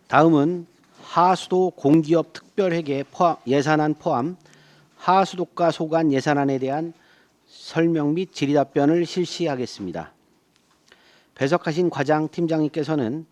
다음은 하수도 공기업 특별회계 예산안 포함 하수도가 소관 예산안에 대한 설명 및 질의답변을 실시하겠습니다. 배석하신 과장 팀장님께서는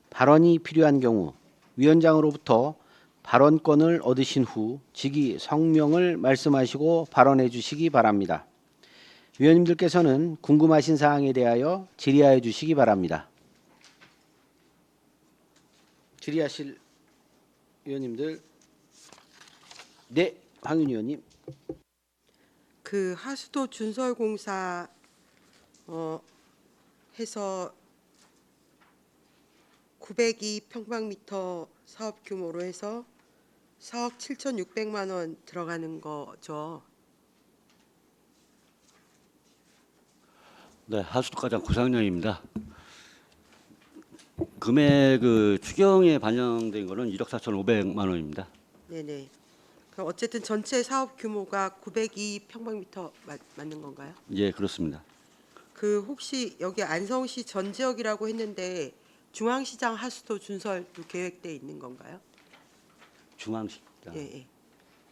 발언이 필요한 경우 위원장으로부터 발언권을 얻으신 후 직위 성명을 말씀하시고 발언해 주시기 바랍니다. 위원님들께서는 궁금하신 사항에 대하여 질의하여 주시기 바랍니다. 질의하실 위원님들. 네, 황윤 위원님. 그 하수도 준설공사 해서 902평방미터 사업 규모로 해서 4억 7,600만 원 들어가는 거죠. 네, 하수도과장 고상영입니다. 금액 추경에 반영된 거는 1억 4,500만 원입니다. 네네. 그럼 어쨌든 전체 사업 규모가 902평방미터 맞는 건가요? 예, 그렇습니다. 그 혹시 여기 안성시 전 지역이라고 했는데 중앙시장 하수도 준설도 계획돼 있는 건가요? 중앙식당. 예, 예.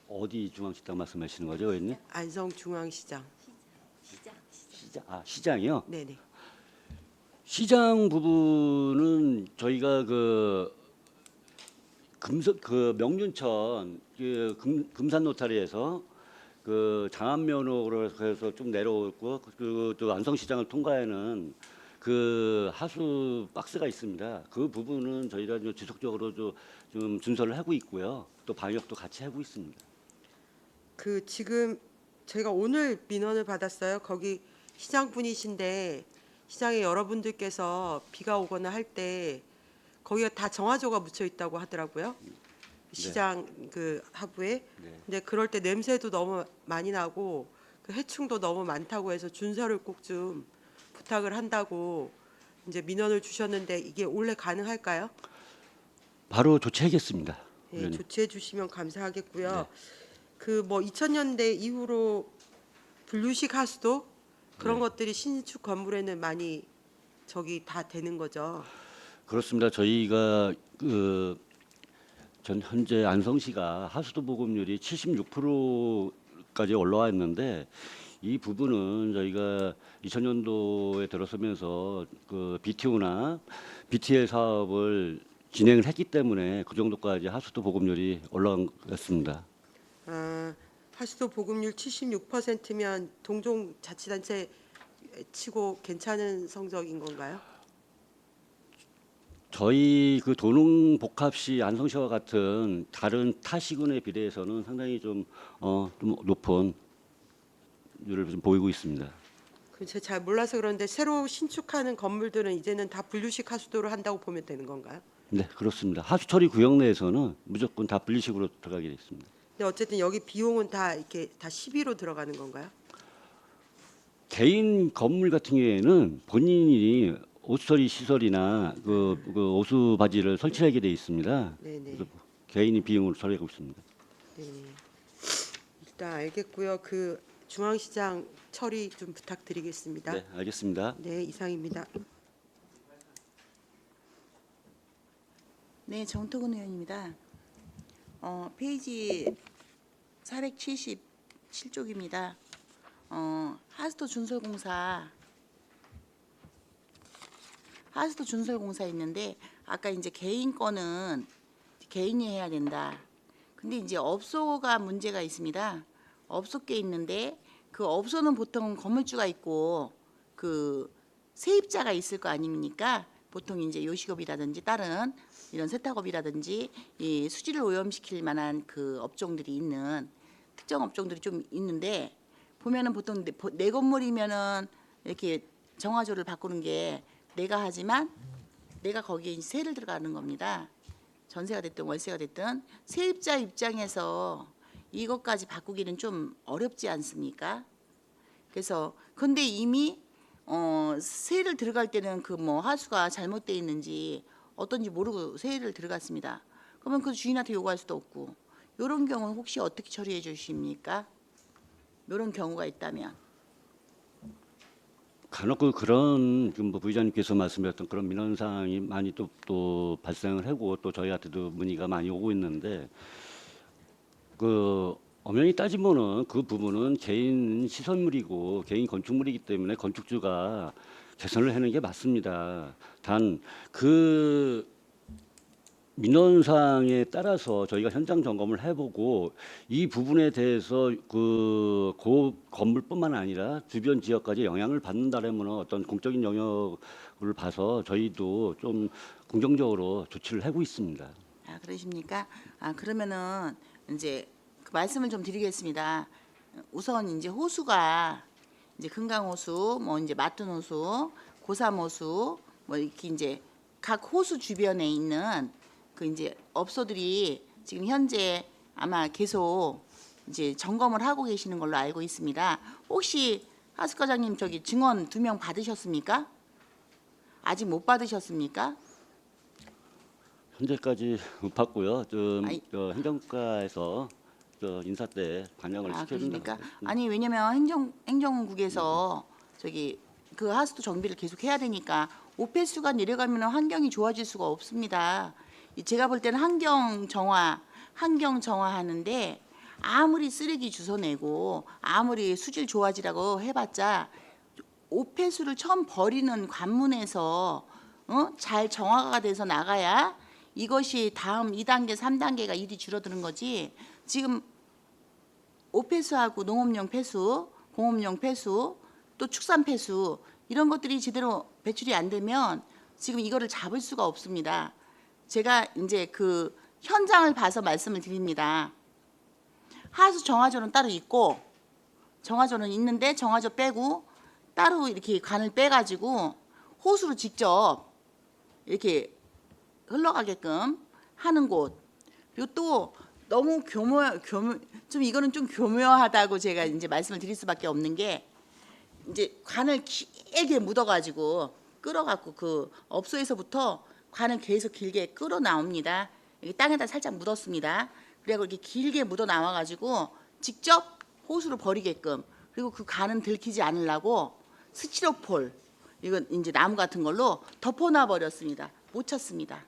어디 중앙식당 말씀하시는 거죠, 의원님? 안성 중앙시장. 시장이요? 네네. 시장 부분은 저희가 명륜천 금산 노타리에서 장안면으로 해서 좀 내려오고 또 안성시장을 통과하는 하수 박스가 있습니다. 그 부분은 저희가 좀 지속적으로 좀 준설을 하고 있고요. 또 방역도 같이 하고 있습니다. 그 지금 제가 오늘 민원을 받았어요. 거기 시장 분이신데 시장에 여러분들께서 비가 오거나 할 때 거기가 다 정화조가 묻혀 있다고 하더라고요. 시장 그 하부에. 네. 근데 그럴 때 냄새도 너무 많이 나고 그 해충도 너무 많다고 해서 준설을 꼭 좀 부탁을 한다고 이제 민원을 주셨는데 이게 원래 가능할까요? 바로 조치하겠습니다. 예, 의원님. 조치해 주시면 감사하겠고요. 네. 그 뭐 2000년대 이후로 분류식 하수도 그런 네. 것들이 신축 건물에는 많이 저기 다 되는 거죠. 그렇습니다. 저희가 현재 안성시가 하수도 보급률이 76%까지 올라와 있는데 이 부분은 저희가 2000년도에 들어서면서 BTO나 BTL 사업을 진행을 했기 때문에 그 정도까지 하수도 보급률이 올라간 것 같습니다. 아, 하수도 보급률 76%면 동종 자치단체 치고 괜찮은 성적인 건가요? 저희 도농복합시 안성시와 같은 다른 타 시군에 비례해서는 상당히 좀 높은 률을 좀 보이고 있습니다. 그 제가 잘 몰라서 그런데 새로 신축하는 건물들은 이제는 다 분류식 하수도를 한다고 보면 되는 건가요? 네, 그렇습니다. 하수처리 구역 내에서는 무조건 다 분리식으로 들어가게 돼 있습니다. 근데 어쨌든 여기 비용은 다 이렇게 다 시비로 들어가는 건가요? 개인 건물 같은 경우에는 본인이 오수처리 시설이나 오수 바지를 설치하게 돼 있습니다. 네네. 그래서 개인이 비용으로 처리하고 있습니다. 네네. 일단 알겠고요. 그 중앙시장 처리 좀 부탁드리겠습니다. 네, 알겠습니다. 네, 이상입니다. 네, 정토근 의원입니다. 페이지 477쪽입니다. 하수도 준설공사 있는데 아까 이제 개인 거는 개인이 해야 된다. 근데 이제 업소가 문제가 있습니다. 업소께 있는데 그 업소는 보통 건물주가 있고 그 세입자가 있을 거 아닙니까? 보통 이제 요식업이라든지 다른 이런 세탁업이라든지 이 수질을 오염시킬 만한 그 업종들이 있는 특정 업종들이 좀 있는데 보면은 보통 내 건물이면은 이렇게 정화조를 바꾸는 게 내가 하지만 내가 거기에 이제 세를 들어가는 겁니다. 전세가 됐든 월세가 됐든 세입자 입장에서 이것까지 바꾸기는 좀 어렵지 않습니까? 그래서 근데 이미 세를 들어갈 때는 그 뭐 하수가 잘못돼 있는지 어떤지 모르고 세를 들어갔습니다. 그러면 그 주인한테 요구할 수도 없고 이런 경우는 혹시 어떻게 처리해 주십니까? 이런 경우가 있다면 간혹 그런 지금 뭐 부의장님께서 말씀하셨던 그런 민원 사항이 많이 또 발생을 하고 또 저희한테도 문의가 많이 오고 있는데 그 엄연히 따지면은 그 부분은 개인 시설물이고 개인 건축물이기 때문에 건축주가 개선을 하는 게 맞습니다. 단 그 민원사항에 따라서 저희가 현장 점검을 해보고 이 부분에 대해서 그 건물뿐만 아니라 주변 지역까지 영향을 받는다라면 어떤 공적인 영역을 봐서 저희도 좀 긍정적으로 조치를 하고 있습니다. 아, 그러십니까? 아, 그러면은 이제 그 말씀을 좀 드리겠습니다. 우선 이제 호수가 이제 금강호수, 뭐 이제 마튼호수, 고삼호수, 뭐 이렇게 이제 각 호수 주변에 있는 그 이제 업소들이 지금 현재 아마 계속 이제 점검을 하고 계시는 걸로 알고 있습니다. 혹시 하수 과장님 저기 증원 2명 받으셨습니까? 아직 못 받으셨습니까? 현재까지 못 받고요. 아이. 저 행정과에서 저 인사 때 반영을 아, 시켜준다. 그러십니까? 아니 왜냐면 행정국에서 저기 그 하수도 정비를 계속 해야 되니까 오폐수가 내려가면 환경이 좋아질 수가 없습니다. 제가 볼 때는 환경 정화 하는데 아무리 쓰레기 주워내고 아무리 수질 좋아지라고 해봤자 오폐수를 처음 버리는 관문에서 잘 정화가 돼서 나가야 이것이 다음 2단계, 3단계가 일이 줄어드는 거지. 지금 오폐수하고 농업용 폐수, 공업용 폐수, 또 축산 폐수 이런 것들이 제대로 배출이 안 되면 지금 이거를 잡을 수가 없습니다. 제가 이제 그 현장을 봐서 말씀을 드립니다. 하수 정화조는 따로 있고 정화조는 있는데 정화조 빼고 따로 이렇게 관을 빼가지고 호수로 직접 이렇게 흘러가게끔 하는 곳. 그리고 또 너무 좀 이거는 좀 교묘하다고 제가 이제 말씀을 드릴 수밖에 없는 게 이제 관을 길게 묻어가지고 끌어갖고 그 업소에서부터 관을 계속 길게 끌어 나옵니다. 여기 땅에다 살짝 묻었습니다. 그래고 이렇게 길게 묻어 나와가지고 직접 호수로 버리게끔 그리고 그 관은 들키지 않으려고 스티로폴 이건 이제 나무 같은 걸로 덮어놔 버렸습니다. 못 찾습니다.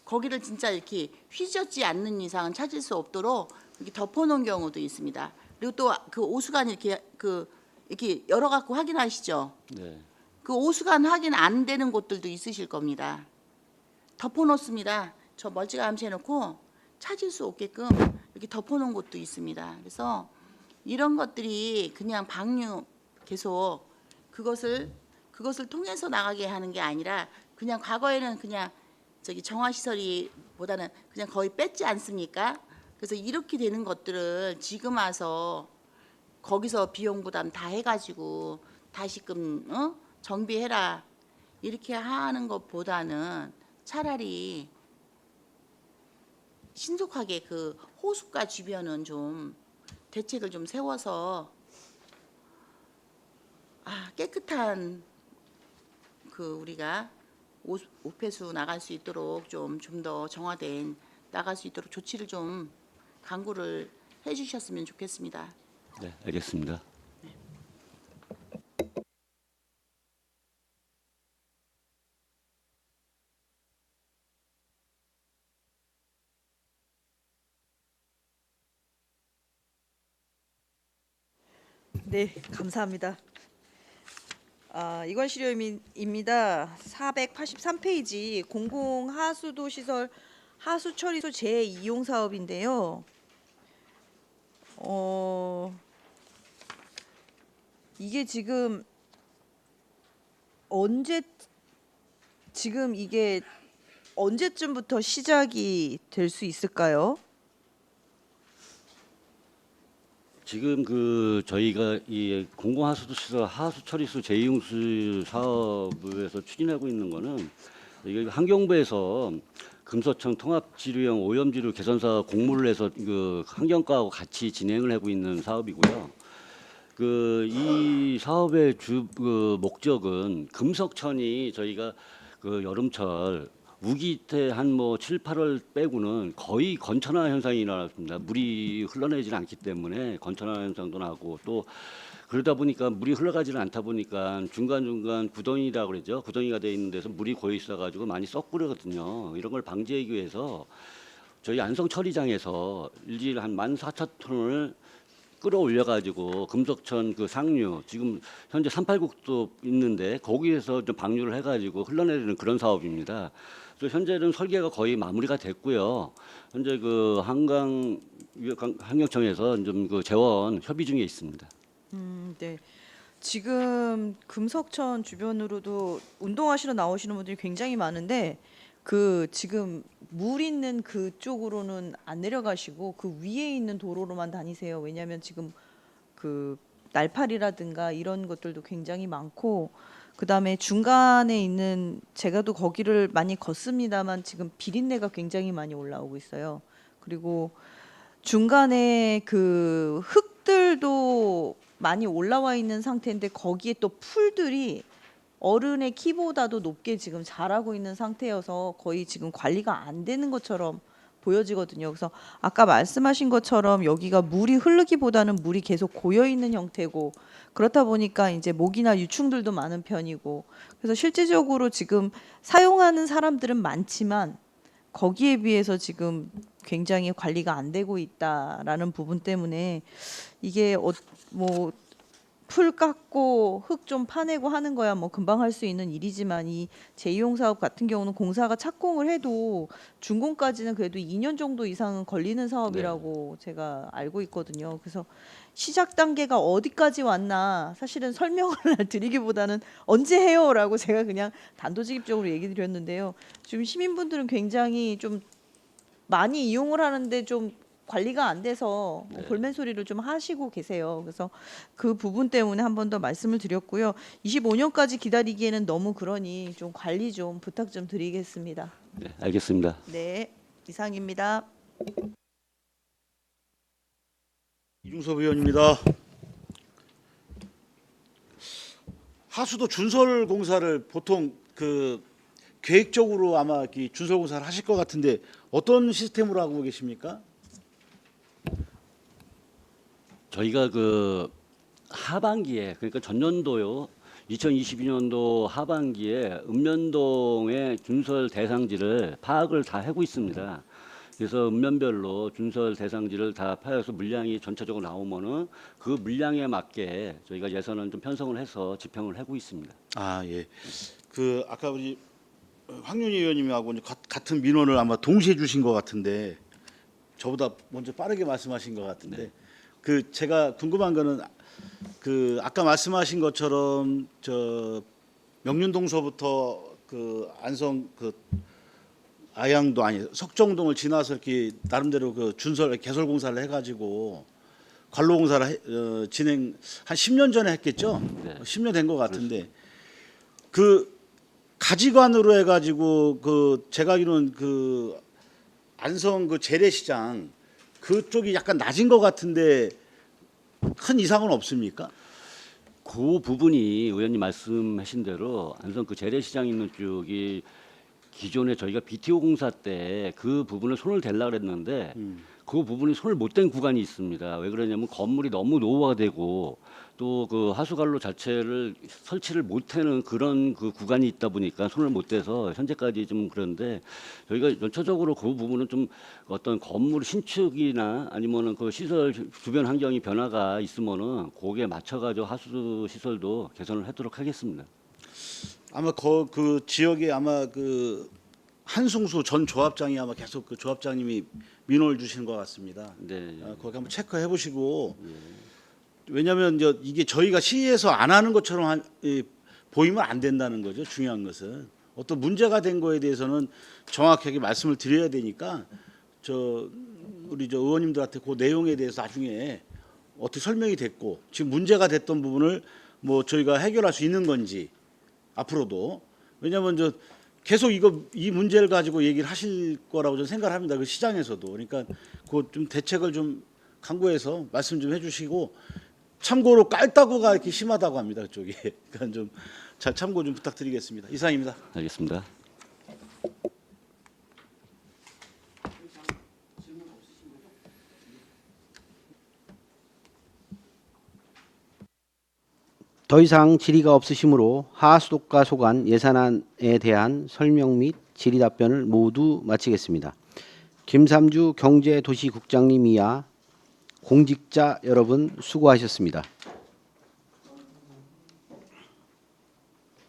거기를 진짜 이렇게 휘젓지 않는 이상은 찾을 수 없도록 이렇게 덮어놓은 경우도 있습니다. 그리고 또 그 오수관 이렇게 열어 갖고 확인하시죠. 네. 그 오수관 확인 안 되는 곳들도 있으실 겁니다. 덮어놓습니다. 저 멀찌감치 해놓고 찾을 수 없게끔 이렇게 덮어놓은 곳도 있습니다. 그래서 이런 것들이 그냥 방류 계속 그것을 통해서 나가게 하는 게 아니라 그냥 과거에는 그냥 저기 정화시설이보다는 그냥 거의 뺐지 않습니까? 그래서 이렇게 되는 것들을 지금 와서 거기서 비용 부담 다 해가지고 다시금 정비해라 이렇게 하는 것보다는 차라리 신속하게 그 호숫가 주변은 좀 대책을 좀 세워서 깨끗한 그 우리가 오폐수 나갈 수 있도록 좀 더 정화된 나갈 수 있도록 조치를 좀 강구를 해주셨으면 좋겠습니다. 네, 알겠습니다. 네, 감사합니다. 이건 시료입니다. 483페이지 공공하수도 시설 하수처리소 재이용 사업인데요. 이게 지금 이게 언제쯤부터 시작이 될 수 있을까요? 지금 그 저희가 이 공공하수도 시설 하수처리수 재이용수 사업에서 추진하고 있는 거는 이게 환경부에서 금서청 통합지류형 오염지류 개선사 공모를 해서 그 환경과하고 같이 진행을 하고 있는 사업이고요. 그 이 사업의 그 목적은 금속천이 저희가 그 여름철 우기 때 한 뭐 7, 8월 빼고는 거의 건천화 현상이 일어났습니다. 물이 흘러내지 않기 때문에 건천화 현상도 나고 또 그러다 보니까 물이 흘러가지는 않다 보니까 중간중간 구덩이라고 그러죠. 구덩이가 돼 있는 데서 물이 고여 있어가지고 많이 썩고르거든요. 이런 걸 방지하기 위해서 저희 안성 처리장에서 일주일에 한 14,000톤을 끌어올려가지고 금속천 그 상류 지금 현재 386도 있는데 거기에서 좀 방류를 해가지고 흘러내리는 그런 사업입니다. 그래서 현재는 설계가 거의 마무리가 됐고요. 현재 그 한강 환경청에서 좀 그 재원 협의 중에 있습니다. 네. 지금 금석천 주변으로도 운동하시러 나오시는 분들이 굉장히 많은데 그 지금 물 있는 그쪽으로는 안 내려가시고 그 위에 있는 도로로만 다니세요. 왜냐하면 지금 그 날파리라든가 이런 것들도 굉장히 많고 그다음에 중간에 있는 제가 또 거기를 많이 걷습니다만 지금 비린내가 굉장히 많이 올라오고 있어요. 그리고 중간에 그 흙들도 많이 올라와 있는 상태인데 거기에 또 풀들이 어른의 키보다도 높게 지금 자라고 있는 상태여서 거의 지금 관리가 안 되는 것처럼 보여지거든요. 그래서 아까 말씀하신 것처럼 여기가 물이 흐르기보다는 물이 계속 고여 있는 형태고 그렇다 보니까 이제 모기나 유충들도 많은 편이고 그래서 실질적으로 지금 사용하는 사람들은 많지만 거기에 비해서 지금 굉장히 관리가 안 되고 있다라는 부분 때문에 이게 뭐 풀 깎고 흙 좀 파내고 하는 거야 뭐 금방 할 수 있는 일이지만 이 재이용 사업 같은 경우는 공사가 착공을 해도 준공까지는 그래도 2년 정도 이상은 걸리는 사업이라고 제가 알고 있거든요. 그래서 시작 단계가 어디까지 왔나 사실은 설명을 드리기보다는 언제 해요라고 제가 그냥 단도직입적으로 얘기 드렸는데요. 지금 시민분들은 굉장히 좀 많이 이용을 하는데 좀 관리가 안 돼서 뭐 볼멘 소리를 좀 하시고 계세요. 그래서 그 부분 때문에 한 번 더 말씀을 드렸고요. 25년까지 기다리기에는 너무 그러니 좀 관리 좀 부탁 좀 드리겠습니다. 네, 알겠습니다. 네, 이상입니다. 이중섭 의원입니다. 하수도 준설 공사를 보통 그 계획적으로 아마 이 준설 공사를 하실 것 같은데 어떤 시스템으로 하고 계십니까? 저희가 그 하반기에 그러니까 전년도요 2022년도 하반기에 읍면동의 준설 대상지를 파악을 다 하고 있습니다. 그래서 읍면별로 준설 대상지를 다 파악해서 물량이 전체적으로 나오면은 그 물량에 맞게 저희가 예산을 좀 편성을 해서 집행을 하고 있습니다. 아 예. 그 아까 우리 황윤희 의원님하고 이제 같은 민원을 아마 동시에 주신 것 같은데 저보다 먼저 빠르게 말씀하신 것 같은데 그 제가 궁금한 거는 그 아까 말씀하신 것처럼 저 명륜동서부터 그 안성 그 아양도 아니 석정동을 지나서 이렇게 나름대로 그 준설 개설 공사를 해가지고 관로 공사를 진행 한 10년 전에 했겠죠. 네. 10년 된 것 같은데 그 가지관으로 해가지고 그 제가 알기로는 그 안성 그 재래시장 그쪽이 약간 낮은 것 같은데 큰 이상은 없습니까? 그 부분이 의원님 말씀하신 대로 안성 그 재래시장 있는 쪽이 기존에 저희가 BTO 공사 때 그 부분을 손을 댈라 그랬는데 그 부분이 손을 못 댄 구간이 있습니다. 왜 그러냐면 건물이 너무 노후화되고 또 그 하수관로 자체를 설치를 못하는 그런 그 구간이 있다 보니까 손을 못 대서 현재까지 좀 그런데 저희가 전체적으로 그 부분은 좀 어떤 건물 신축이나 아니면은 그 시설 주변 환경이 변화가 있으면은 거기에 맞춰가지고 하수 시설도 개선을 하도록 하겠습니다. 아마 그 지역에 아마 그 한승수 전 조합장이 아마 계속 그 조합장님이 민원을 주시는 것 같습니다. 네. 거기 한번 체크해 보시고 왜냐하면 이게 저희가 시에서 안 하는 것처럼 보이면 안 된다는 거죠. 중요한 것은 어떤 문제가 된 거에 대해서는 정확하게 말씀을 드려야 되니까 우리 의원님들한테 그 내용에 대해서 나중에 어떻게 설명이 됐고 지금 문제가 됐던 부분을 뭐 저희가 해결할 수 있는 건지 앞으로도 왜냐하면 계속 이 문제를 가지고 얘기를 하실 거라고 저는 생각을 합니다. 그 시장에서도 그러니까 그 좀 대책을 좀 강구해서 말씀 좀 해주시고 참고로 깔따구가 이렇게 심하다고 합니다. 그쪽이 그러니까 좀 잘 참고 좀 부탁드리겠습니다. 이상입니다. 알겠습니다. 더 이상 질의가 없으시므로 하수독과 소관 예산안에 대한 설명 및 질의 답변을 모두 마치겠습니다. 김삼주 경제도시국장님 이하 공직자 여러분 수고하셨습니다.